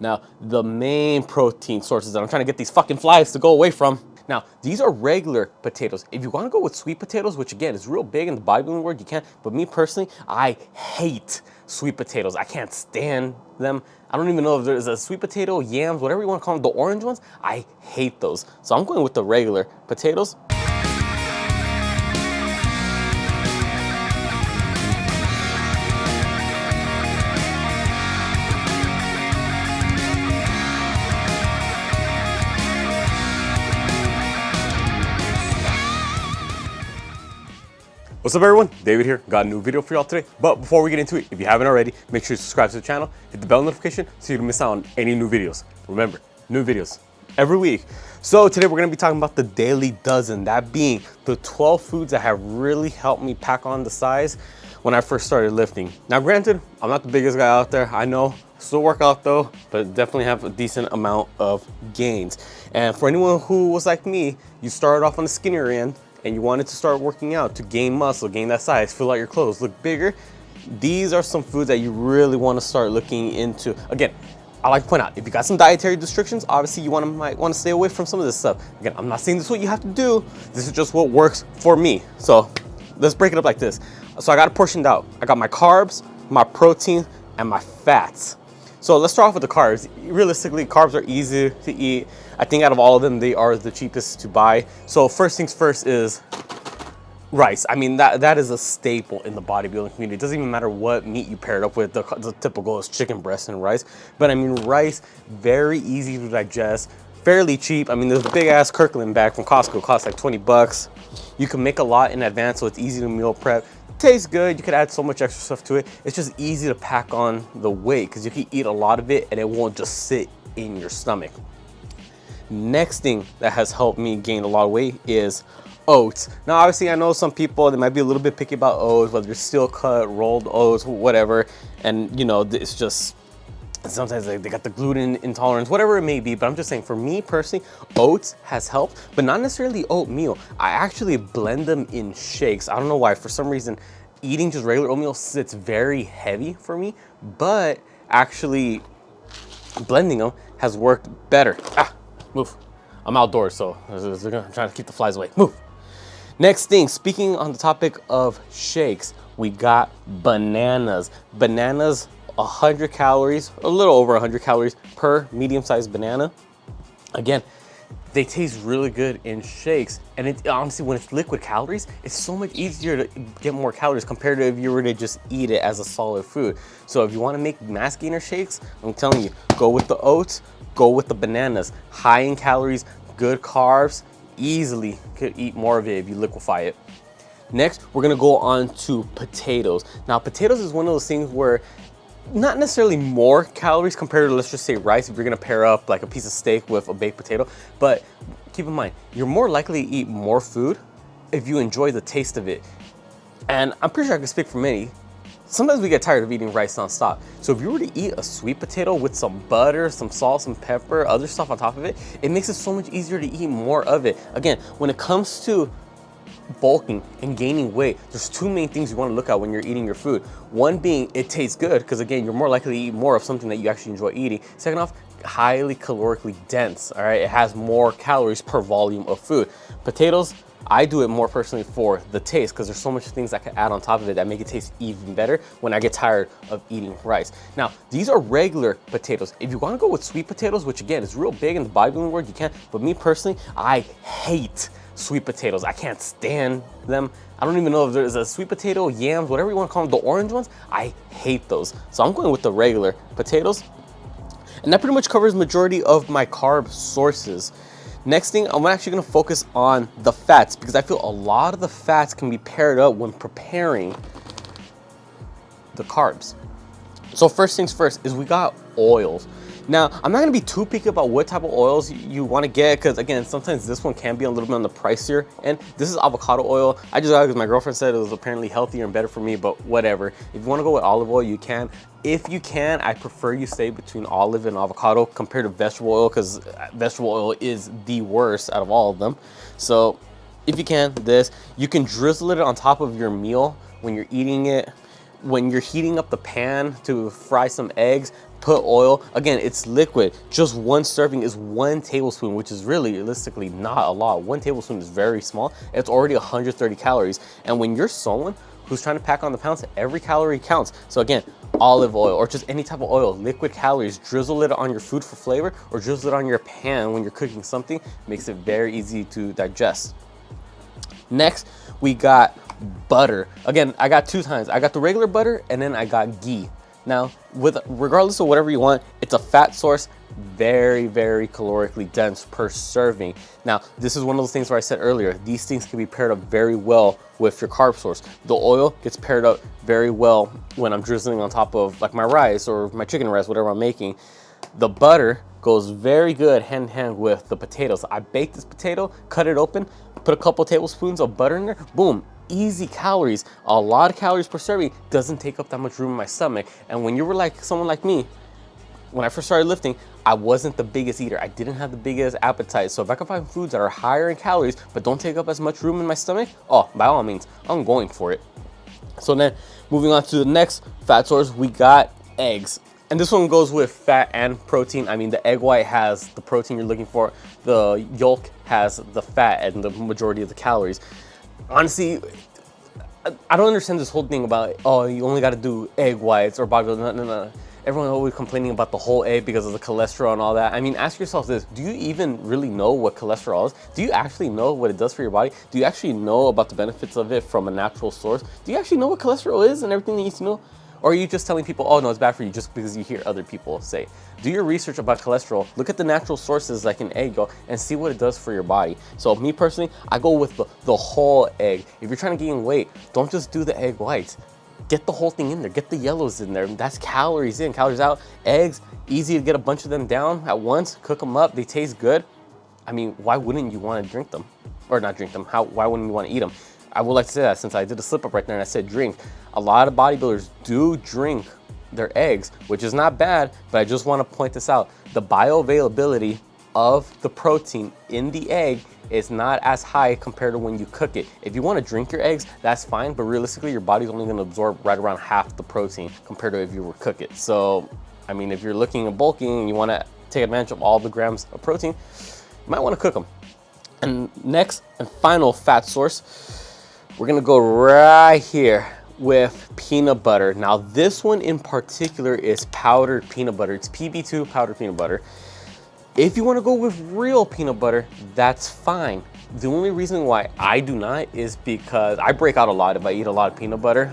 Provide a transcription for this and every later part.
Now, the main protein sources that I'm trying to get these fucking flies to go away from. Now, these are regular potatoes. If you want to go with sweet potatoes, which again is real big in the bodybuilding world, you can. But me personally, I hate sweet potatoes. I can't stand them. I don't even know if there's a sweet potato, yams, whatever you want to call them, the orange ones. I hate those. So I'm going with the regular potatoes. What's up everyone, David here, got a new video for y'all today. But before we get into it, if you haven't already, make sure you subscribe to the channel, hit the bell notification so you don't miss out on any new videos. Remember, new videos every week. So today we're gonna be talking about the daily dozen, that being the 12 foods that have really helped me pack on the size when I first started lifting. Now granted, I'm not the biggest guy out there, I know, still work out though, but definitely have a decent amount of gains. And for anyone who was like me, you started off on the skinnier end, and you wanted to start working out to gain muscle, gain that size, fill out your clothes, look bigger, these are some foods that you really want to start looking into. Again, I like to point out, if you got some dietary restrictions, obviously you might want to stay away from some of this stuff. Again, I'm not saying this is what you have to do, this is just what works for me. So let's break it up like this. So I got it portioned out. I got my carbs, my protein, and my fats. So let's start off with the carbs. Realistically, carbs are easy to eat. I think out of all of them, they are the cheapest to buy. So first things first is rice. I mean, that is a staple in the bodybuilding community. It doesn't even matter what meat you pair it up with. The typical is chicken breast and rice. But I mean, rice, very easy to digest, fairly cheap. I mean, this big ass Kirkland bag from Costco costs like 20 bucks. You can make a lot in advance, so it's easy to meal prep. Tastes good, you could add so much extra stuff to it. It's just easy to pack on the weight because you can eat a lot of it and it won't just sit in your stomach. Next thing that has helped me gain a lot of weight is oats. Now obviously I know some people, they might be a little bit picky about oats, whether it's steel cut, rolled oats, whatever, and you know, it's just sometimes they got the gluten intolerance, whatever it may be. But I'm just saying, for me personally, oats has helped, but not necessarily oatmeal. I actually blend them in shakes. I don't know why, for some reason eating just regular oatmeal sits very heavy for me, but actually blending them has worked better. Move. I'm outdoors, so I'm trying to keep the flies away. Move. Next thing, speaking on the topic of shakes, we got bananas. Bananas, 100 calories, a little over 100 calories per medium-sized banana. Again, they taste really good in shakes, and it honestly, when it's liquid calories, it's so much easier to get more calories compared to if you were to just eat it as a solid food. So if you want to make mass gainer shakes, I'm telling you, go with the oats, go with the bananas. High in calories, good carbs, easily could eat more of it if you liquefy it. Next, we're gonna go on to potatoes. Now, potatoes is one of those things where not necessarily more calories compared to, let's just say, rice, if you're gonna pair up like a piece of steak with a baked potato. But keep in mind, you're more likely to eat more food if you enjoy the taste of it. And I'm pretty sure I can speak for many. Sometimes we get tired of eating rice nonstop. So if you were to eat a sweet potato with some butter, some salt, some pepper, other stuff on top of it, it makes it so much easier to eat more of it. Again, when it comes to bulking and gaining weight, there's two main things you want to look at when you're eating your food. One being it tastes good, because again, you're more likely to eat more of something that you actually enjoy eating. Second off, highly calorically dense, all right? It has more calories per volume of food. Potatoes, I do it more personally for the taste, because there's so much things I can add on top of it that make it taste even better when I get tired of eating rice. Now, these are regular potatoes. If you want to go with sweet potatoes, which again is real big in the bodybuilding world, you can. But me personally, I hate sweet potatoes. I can't stand them. I don't even know if there's a sweet potato, yams, whatever you want to call them, the orange ones. I hate those. So I'm going with the regular potatoes. And that pretty much covers majority of my carb sources. Next thing, I'm actually going to focus on the fats, because I feel a lot of the fats can be paired up when preparing the carbs. So first things first is we got oils. Now, I'm not gonna be too picky about what type of oils you wanna get, because again, sometimes this one can be a little bit on the pricier end. This is avocado oil. I just got it because my girlfriend said it was apparently healthier and better for me, but whatever. If you wanna go with olive oil, you can. If you can, I prefer you stay between olive and avocado compared to vegetable oil, because vegetable oil is the worst out of all of them. So if you can, you can drizzle it on top of your meal when you're eating it. when you're heating up the pan to fry some eggs, put oil. Again, it's liquid. Just one serving is 1 tablespoon, which is really realistically not a lot. 1 tablespoon is very small. It's already 130 calories. And when you're someone who's trying to pack on the pounds, every calorie counts. So again, olive oil or just any type of oil, liquid calories, drizzle it on your food for flavor or drizzle it on your pan when you're cooking something, makes it very easy to digest. Next, we got butter. Again, I got 2 kinds. I got the regular butter and then I got ghee. Now, regardless of whatever you want, it's a fat source, very, very calorically dense per serving. Now, this is one of those things where I said earlier, these things can be paired up very well with your carb source. The oil gets paired up very well when I'm drizzling on top of like my rice or my chicken rice, whatever I'm making. The butter goes very good hand in hand with the potatoes. I baked this potato, cut it open, put a couple tablespoons of butter in there, boom. Easy calories, a lot of calories per serving, doesn't take up that much room in my stomach. And when you were like someone like me, when I first started lifting, I wasn't the biggest eater. I didn't have the biggest appetite. So if I can find foods that are higher in calories, but don't take up as much room in my stomach, oh, by all means, I'm going for it. So then moving on to the next fat source, we got eggs. And this one goes with fat and protein. I mean, the egg white has the protein you're looking for. The yolk has the fat and the majority of the calories. Honestly, I don't understand this whole thing about, oh, you only got to do egg whites or bodybuilding. No. Everyone's always complaining about the whole egg because of the cholesterol and all that. I mean, ask yourself this. Do you even really know what cholesterol is? Do you actually know what it does for your body? Do you actually know about the benefits of it from a natural source? Do you actually know what cholesterol is and everything that you need to know? Or are you just telling people, oh no, it's bad for you just because you hear other people say? Do your research about cholesterol, look at the natural sources like an egg yolk and see what it does for your body. So me personally, I go with the whole egg. If you're trying to gain weight, don't just do the egg whites. Get the whole thing in there, get the yellows in there. That's calories in, calories out. Eggs, easy to get a bunch of them down at once, cook them up, they taste good. I mean, why wouldn't you want to drink them? Or not drink them, why wouldn't you want to eat them? I would like to say that since I did a slip up right there and I said drink. A lot of bodybuilders do drink their eggs, which is not bad, but I just want to point this out. The bioavailability of the protein in the egg is not as high compared to when you cook it. If you want to drink your eggs, that's fine, but realistically, your body's only going to absorb right around half the protein compared to if you were to cook it. So, I mean, if you're looking at bulking and you want to take advantage of all the grams of protein, you might want to cook them. And next and final fat source, we're gonna go right here with peanut butter. Now this one in particular is powdered peanut butter. It's PB2 powdered peanut butter. If you wanna go with real peanut butter, that's fine. The only reason why I do not is because I break out a lot if I eat a lot of peanut butter.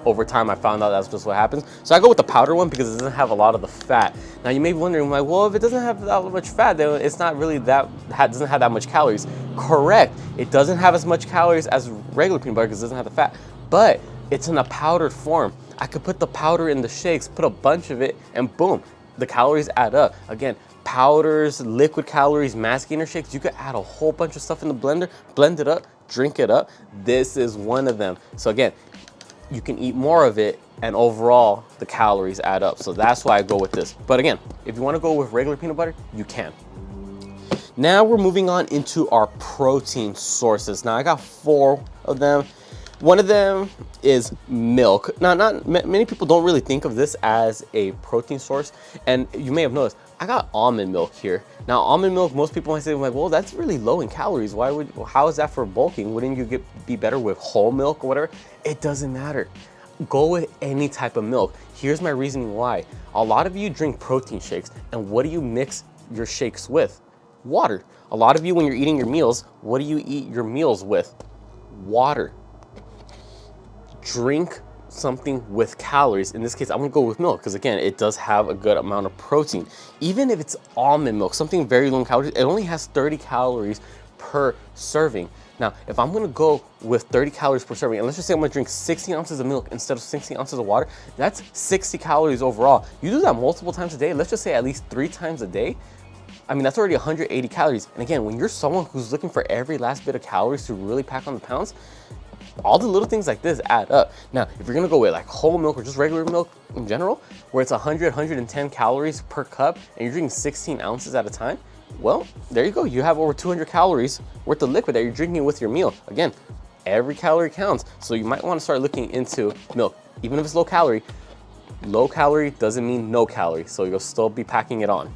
Over time, I found out that's just what happens. So I go with the powder one because it doesn't have a lot of the fat. Now you may be wondering, like, well, if it doesn't have that much fat, then it's not really doesn't have that much calories. Correct, it doesn't have as much calories as regular peanut butter because it doesn't have the fat, but it's in a powdered form. I could put the powder in the shakes, put a bunch of it, and boom, the calories add up. Again, powders, liquid calories, mass gainer shakes, you could add a whole bunch of stuff in the blender, blend it up, drink it up. This is one of them. So again, you can eat more of it and overall the calories add up. So that's why I go with this. But again, if you want to go with regular peanut butter, you can. Now we're moving on into our protein sources. Now I got 4 of them. One of them is milk. Now, not many people don't really think of this as a protein source, and you may have noticed I got almond milk here. Now, almond milk, most people might say, like, well, that's really low in calories. How is that for bulking? Wouldn't you be better with whole milk or whatever? It doesn't matter. Go with any type of milk. Here's my reasoning why. A lot of you drink protein shakes, and what do you mix your shakes with? Water. A lot of you, when you're eating your meals, what do you eat your meals with? Water. Drink something with calories. In this case, I'm gonna go with milk because again, it does have a good amount of protein. Even if it's almond milk, something very low in calories, it only has 30 calories per serving. Now, if I'm gonna go with 30 calories per serving, and let's just say I'm gonna drink 16 ounces of milk instead of 16 ounces of water, that's 60 calories overall. You do that multiple times a day, let's just say at least 3 times a day, I mean, that's already 180 calories. And again, when you're someone who's looking for every last bit of calories to really pack on the pounds, all the little things like this add up. Now, if you're gonna go with like whole milk or just regular milk in general, where it's 110 calories per cup and you're drinking 16 ounces at a time, well, there you go. You have over 200 calories worth of liquid that you're drinking with your meal. Again, every calorie counts. So you might wanna start looking into milk. even if it's low calorie doesn't mean no calorie, so you'll still be packing it on.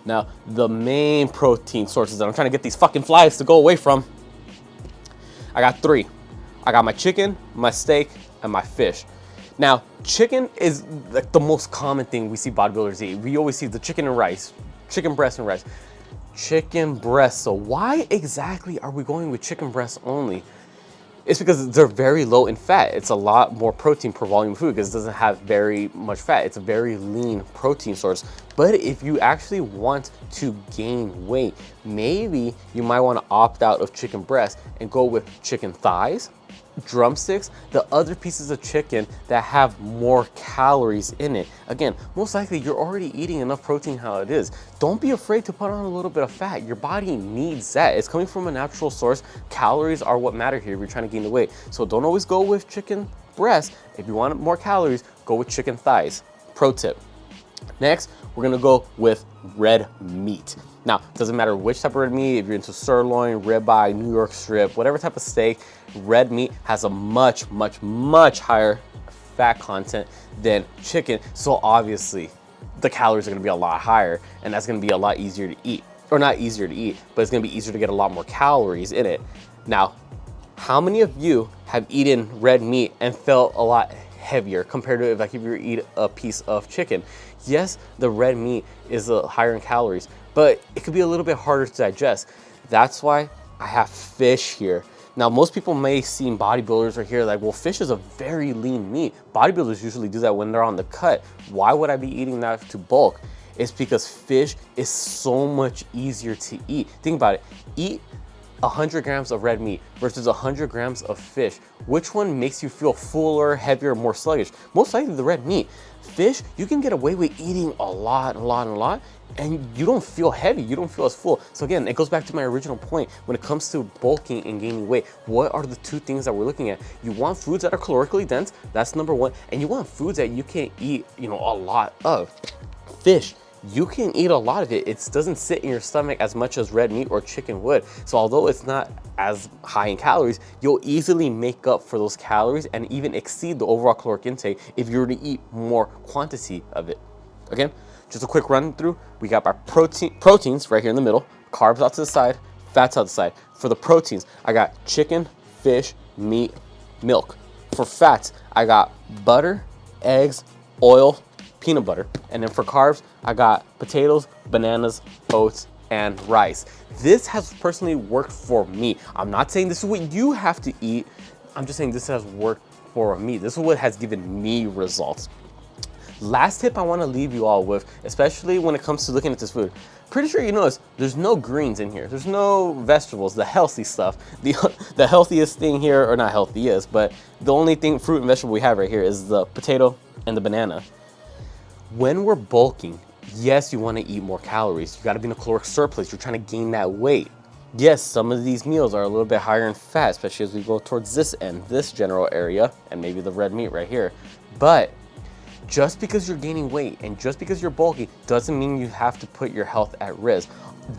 Now, the main protein sources that I'm trying to get these fucking flies to go away from, I got 3. I got my chicken, my steak, and my fish. Now, chicken is like the most common thing we see bodybuilders eat. We always see the chicken and rice, chicken breast and rice. Chicken breast. So why exactly are we going with chicken breast only? It's because they're very low in fat. It's a lot more protein per volume of food because it doesn't have very much fat. It's a very lean protein source. But if you actually want to gain weight, maybe you might want to opt out of chicken breast and go with chicken thighs, drumsticks, the other pieces of chicken that have more calories in it. Again, most likely you're already eating enough protein how it is. Don't be afraid to put on a little bit of fat. Your body needs that. It's coming from a natural source. Calories are what matter here if you're trying to gain the weight. So don't always go with chicken breast. If you want more calories, go with chicken thighs. Pro tip. Next, we're gonna go with red meat. Now, it doesn't matter which type of red meat, if you're into sirloin, ribeye, New York strip, whatever type of steak, red meat has a much higher fat content than chicken. So obviously, the calories are gonna be a lot higher, and that's gonna be a lot easier to eat. Or not easier to eat, but it's gonna be easier to get a lot more calories in it. Now, how many of you have eaten red meat and felt a lot heavier compared to if you eat a piece of chicken? Yes, the red meat is higher in calories, but it could be a little bit harder to digest. That's why I have fish here. Now, most people may see bodybuilders are here like, well, fish is a very lean meat. Bodybuilders usually do that when they're on the cut. Why would I be eating that to bulk? It's because fish is so much easier to eat. Think about it. Eat 100 grams of red meat versus 100 grams of fish. Which one makes you feel fuller, heavier, more sluggish? Most likely the red meat. Fish, you can get away with eating a lot, and you don't feel heavy, you don't feel as full. So again, it goes back to my original point. When it comes to bulking and gaining weight, what are the 2 things that we're looking at? You want foods that are calorically dense, that's number 1, and you want foods that you can eat, a lot of. Fish, you can eat a lot of it. It doesn't sit in your stomach as much as red meat or chicken would. So although it's not as high in calories, you'll easily make up for those calories and even exceed the overall caloric intake if you were to eat more quantity of it. Again, just a quick run through. We got our proteins right here in the middle, carbs out to the side, fats out the side. For the proteins, I got chicken, fish, meat, milk. For fats, I got butter, eggs, oil, peanut butter. And then for carbs, I got potatoes, bananas, oats, and rice. This has personally worked for me. I'm not saying this is what you have to eat. I'm just saying this has worked for me. This is what has given me results. Last tip I want to leave you all with, especially when it comes to looking at this food. Pretty sure you notice there's no greens in here. There's no vegetables, the healthy stuff. The healthiest thing here, or not healthiest, but the only thing, fruit and vegetable we have right here is the potato and the banana. When we're bulking, yes, you want to eat more calories. You got to be in a caloric surplus. You're trying to gain that weight. Yes, some of these meals are a little bit higher in fat, especially as we go towards this end, this general area, and maybe the red meat right here. But just because you're gaining weight and just because you're bulky doesn't mean you have to put your health at risk.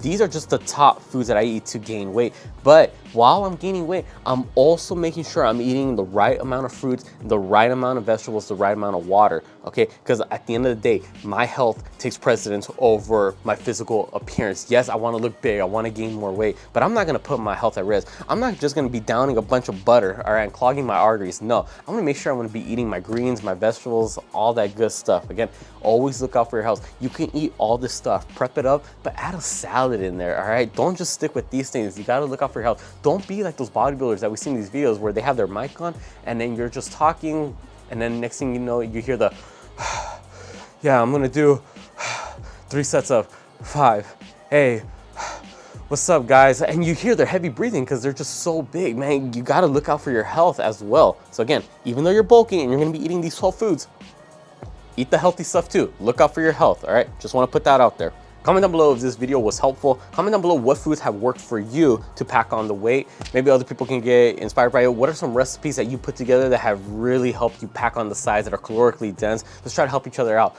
These are just the top foods that I eat to gain weight. But while I'm gaining weight, I'm also making sure I'm eating the right amount of fruits, the right amount of vegetables, the right amount of water, okay? Because at the end of the day, my health takes precedence over my physical appearance. Yes, I want to look big, I want to gain more weight, but I'm not going to put my health at risk. I'm not just going to be downing a bunch of butter, all right, and clogging my arteries. No, I'm going to make sure I'm going to be eating my greens, my vegetables, all that good stuff. Again, always look out for your health. You can eat all this stuff, prep it up, but add a salad in there, all right? Don't just stick with these things. You got to look out for your health. Don't be like those bodybuilders that we see in these videos where they have their mic on and then you're just talking and then next thing you know, you hear the, yeah, I'm gonna do 3 sets of 5. Hey, what's up guys? And you hear their heavy breathing because they're just so big, man. You gotta look out for your health as well. So again, even though you're bulking and you're gonna be eating these 12 foods, eat the healthy stuff too. Look out for your health, all right? Just wanna put that out there. Comment down below if this video was helpful. Comment down below what foods have worked for you to pack on the weight. Maybe other people can get inspired by it. What are some recipes that you put together that have really helped you pack on the size that are calorically dense? Let's try to help each other out.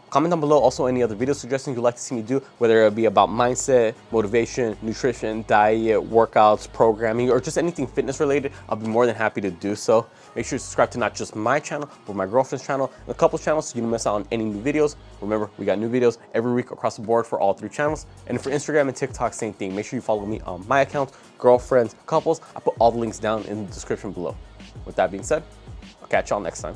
Comment down below also any other video suggestions you'd like to see me do, whether it be about mindset, motivation, nutrition, diet, workouts, programming, or just anything fitness related. I'll be more than happy to do so. Make sure you subscribe to not just my channel, but my girlfriend's channel and a couple channels so you don't miss out on any new videos. Remember, we got new videos every week across the board for all 3 channels. And for Instagram and TikTok, same thing. Make sure you follow me on my accounts, girlfriends, couples. I put all the links down in the description below. With that being said, I'll catch y'all next time.